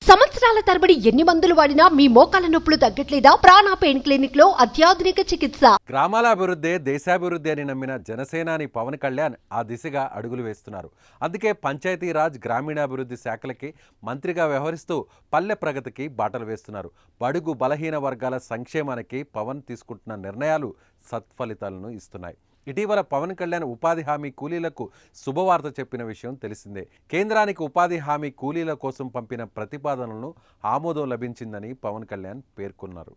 సంవత్సరాల తరబడి ఎన్ని మందులు వాడినా మీ మోకాల నొప్పులు తగ్గట్లేదా? ప్రాణ పెయిన్ క్లినిక్ లో అత్యాధునిక చికిత్స. గ్రామాల అభివృద్ధి దేశాభివృద్ధి అని నమ్మిన జనసేనాని పవన్ కళ్యాణ్ ఆ దిశగా అడుగులు వేస్తున్నారు. అందుకే పంచాయతీరాజ్ గ్రామీణాభివృద్ధి శాఖలకి మంత్రిగా వ్యవహరిస్తూ పల్లె ప్రగతికి బాటలు వేస్తున్నారు. బడుగు బలహీన వర్గాల సంక్షేమానికి పవన్ తీసుకుంటున్న నిర్ణయాలు సత్ఫలితాలను ఇస్తున్నాయి. ఇటీవల పవన్ కళ్యాణ్ ఉపాధి హామీ కూలీలకు శుభవార్త చెప్పిన విషయం తెలిసిందే. కేంద్రానికి ఉపాధి హామీ కూలీల కోసం పంపిన ప్రతిపాదనలను ఆమోదం లభించిందని పవన్ కళ్యాణ్ పేర్కొన్నారు.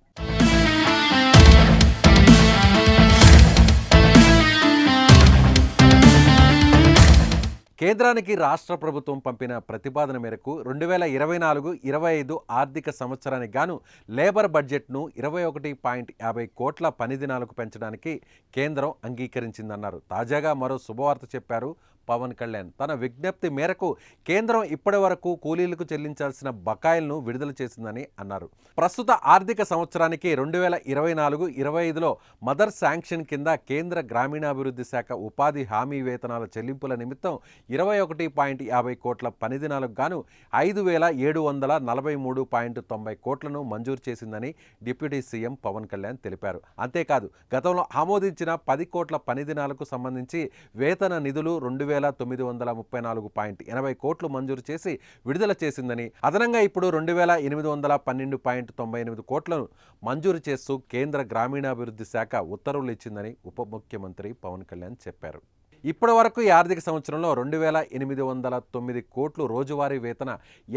కేంద్రానికి రాష్ట్ర ప్రభుత్వం పంపిన ప్రతిపాదన మేరకు 2024-25 ఆర్థిక సంవత్సరానికి గాను లేబర్ బడ్జెట్ను 21.50 కోట్ల పని దినాలకు పెంచడానికి కేంద్రం అంగీకరించిందన్నారు. తాజాగా మరో శుభవార్త చెప్పారు పవన్ కళ్యాణ్. తన విజ్ఞప్తి మేరకు కేంద్రం ఇప్పటి వరకు కూలీలకు చెల్లించాల్సిన బకాయిలను విడుదల చేసిందని అన్నారు. ప్రస్తుత ఆర్థిక సంవత్సరానికి 2024-25లో మదర్ శాంక్షన్ కింద కేంద్ర గ్రామీణాభివృద్ధి శాఖ ఉపాధి హామీ వేతనాల చెల్లింపుల నిమిత్తం 21.50 కోట్ల పని దినాలకు గాను 5,743.90 కోట్లను మంజూరు చేసిందని డిప్యూటీ సీఎం పవన్ కళ్యాణ్ తెలిపారు. అంతేకాదు గతంలో ఆమోదించిన 10 కోట్ల పని దినాలకు సంబంధించి వేతన నిధులు 2,934.80 కోట్లు మంజూరు చేసి విడుదల చేసిందని, అదనంగా ఇప్పుడు 2,812.98 కోట్లను మంజూరు చేస్తూ కేంద్ర గ్రామీణాభివృద్ధి శాఖ ఉత్తర్వులు ఇచ్చిందని ఉప ముఖ్యమంత్రి పవన్ కళ్యాణ్ చెప్పారు. ఇప్పటి వరకు ఈ ఆర్థిక సంవత్సరంలో 2,809 కోట్లు రోజువారీ వేతన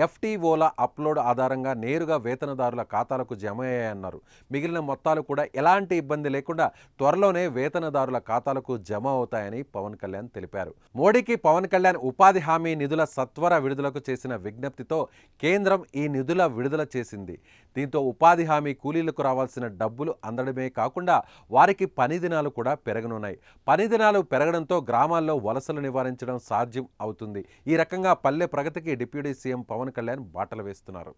ఎఫ్టీఓల అప్లోడ్ ఆధారంగా నేరుగా వేతనదారుల ఖాతాలకు జమ అయ్యాయన్నారు. మిగిలిన మొత్తాలు కూడా ఎలాంటి ఇబ్బంది లేకుండా త్వరలోనే వేతనదారుల ఖాతాలకు జమ అవుతాయని పవన్ కళ్యాణ్ తెలిపారు. మోడీకి పవన్ కళ్యాణ్ ఉపాధి హామీ నిధుల సత్వర విడుదలకు చేసిన విజ్ఞప్తితో కేంద్రం ఈ నిధుల విడుదల చేసింది. దీంతో ఉపాధి హామీ కూలీలకు రావాల్సిన డబ్బులు అందడమే కాకుండా వారికి పని దినాలు కూడా పెరగనున్నాయి. పని దినాలు పెరగడంతో గ్రామాల్లో వలసలు నివారించడం సాధ్యం అవుతుంది. ఈ రకంగా పల్లె ప్రగతికి డిప్యూటీ సీఎం పవన్ కళ్యాణ్ బాటలు వేస్తున్నారు.